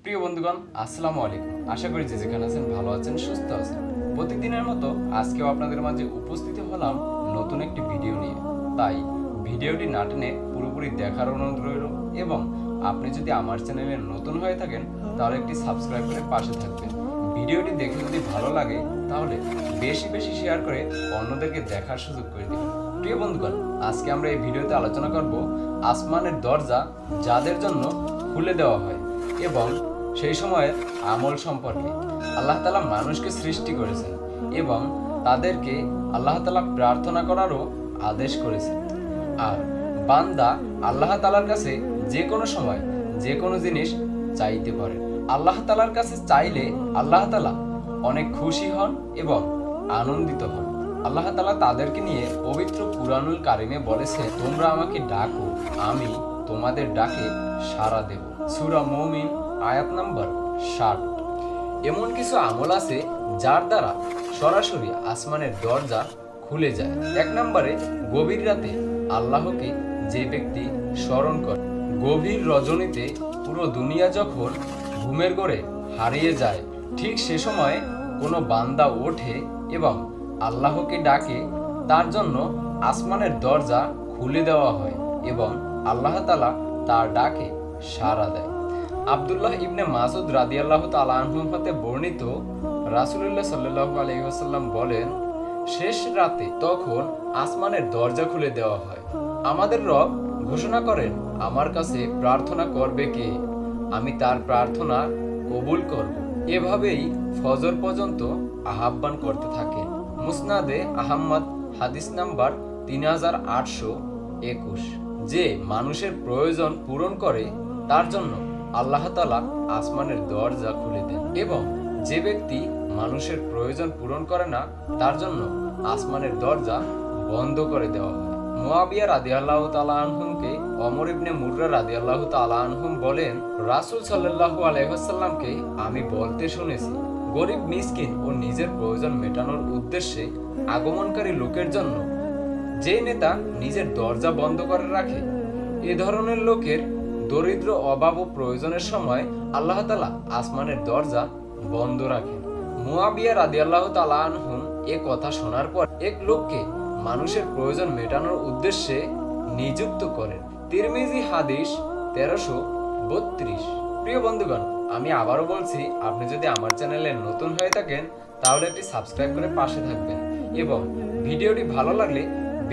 প্রিয় বন্ধুগণ, আসসালামু আলাইকুম। আশা করি যে যেখানে আছেন ভালো আছেন, সুস্থ আছেন। প্রত্যেকদিনের মতো আজকেও আপনাদের মাঝে উপস্থিত হলাম নতুন একটি ভিডিও নিয়ে। তাই ভিডিওটি না টেনে পুরোপুরি দেখার অনুরোধ রইল এবং আপনি যদি আমার চ্যানেলে নতুন হয়ে থাকেন তাহলে একটি সাবস্ক্রাইব করে পাশে থাকবেন। ভিডিওটি দেখে যদি ভালো লাগে তাহলে বেশি বেশি শেয়ার করে অন্যদেরকে দেখার সুযোগ করে দিন। প্রিয় বন্ধুগণ, আজকে আমরা এই ভিডিওতে আলোচনা করব আসমানের দরজা যাদের জন্য খুলে দেওয়া হয় এবং সেই সময়ের আমল সম্পর্কে। আল্লাহ তাআলা মানুষকে সৃষ্টি করেছেন এবং তাদেরকে আল্লাহ তাআলা প্রার্থনা করারও আদেশ করেছেন। আর বান্দা আল্লাহ তাআলার কাছে যে কোনো সময় যে কোনো জিনিস চাইতে পারে। আল্লাহ তাআলার কাছে চাইলে আল্লাহ তাআলা অনেক খুশি হন এবং আনন্দিত হন। আল্লাহ তাআলা তাদেরকে নিয়ে পবিত্র কুরআনুল কারিমে বলেছে, তোমরা আমাকে ডাকো, আমি তোমাদের ডাকে সাড়া দেব। সূরা মুমিন আয়াত নাম্বার 60। এমন কিছু আমল আছে যার দ্বারা সরাসরি আসমানের দরজা খুলে যায়। এক নম্বরে, গভীর রাতে আল্লাহকে যে ব্যক্তি স্মরণ করে। গভীর রজনীতে পুরো দুনিয়া যখন ঘুমের ঘোরে হারিয়ে যায়, ঠিক সে সময় কোনো বান্দা ওঠে এবং আল্লাহকে ডাকে, তার জন্য আসমানের দরজা খুলে দেওয়া হয় এবং আল্লাহ তাআলা তার ডাকে সাড়া দেয়। আব্দুল্লাহ ইবনে মাসউদ রাদিয়াল্লাহু তাআলা আনহু হতে বর্ণিত, রাসূলুল্লাহ সাল্লাল্লাহু আলাইহি ওয়াসাল্লাম বলেন, শেষ রাতে তখন আসমানের দরজা খুলে দেওয়া হয়। আমাদের রব ঘোষণা করেন, আমার কাছে প্রার্থনা করবে কে, আমি তার প্রার্থনা কবুল করব। এভাবেই ফজর পর্যন্ত আহ্বান করতে থাকেন। মুসনাদে আহমদ হাদিস নাম্বার 3821। যে মানুষের প্রয়োজন পূরণ করে তার জন্য আল্লাহ তাআলা আসমানের দরজা খুলে দেন এবং যে ব্যক্তি মানুষের প্রয়োজন পূরণ করে না তার জন্য আসমানের দরজা বন্ধ করে দেওয়া হয়। মুয়াবিয়া রাদিয়াল্লাহু তাআলা আনহুকে ওমর ইবনে মুররা রাদিয়াল্লাহু তাআলা আনহু বলেন, রাসূল সাল্লাল্লাহু আলাইহি ওয়াসাল্লামকে আমি বলতে শুনেছি, গরিব মিসকিন ও নিজের প্রয়োজন মেটানোর উদ্দেশ্যে আগমনকারী লোকের জন্য যে নেতা নিজের দরজা বন্ধ করে রাখে, এ ধরনের লোকের দরিদ্র, অভাব ও প্রয়োজনের সময় আল্লাহ তাআলা আসমানের দরজা বন্ধ রাখেন। মুয়াবিয়া রাদিয়াল্লাহু তাআলা আনহু এ কথা শোনার পর এক লোককে মানুষের প্রয়োজন মেটানোর উদ্দেশ্যে নিযুক্ত করেন। তিরমিজি হাদিস 1332। প্রিয় বন্ধুগণ, আমি আবারও বলছি, আপনি যদি আমার চ্যানেলে নতুন হয়ে থাকেন তাহলে একটি সাবস্ক্রাইব করে পাশে থাকবেন এবং ভিডিওটি ভালো লাগলে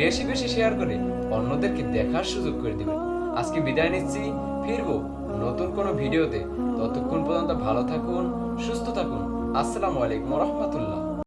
বেশি বেশি শেয়ার করে অন্যদেরকে দেখার সুযোগ করে দিবেন। আজকে বিদায় নিচ্ছি, ফিরবো নতুন কোনো ভিডিওতে। ততক্ষণ পর্যন্ত ভালো থাকুন, সুস্থ থাকুন। আসসালামু আলাইকুম ওয়া রাহমাতুল্লাহ।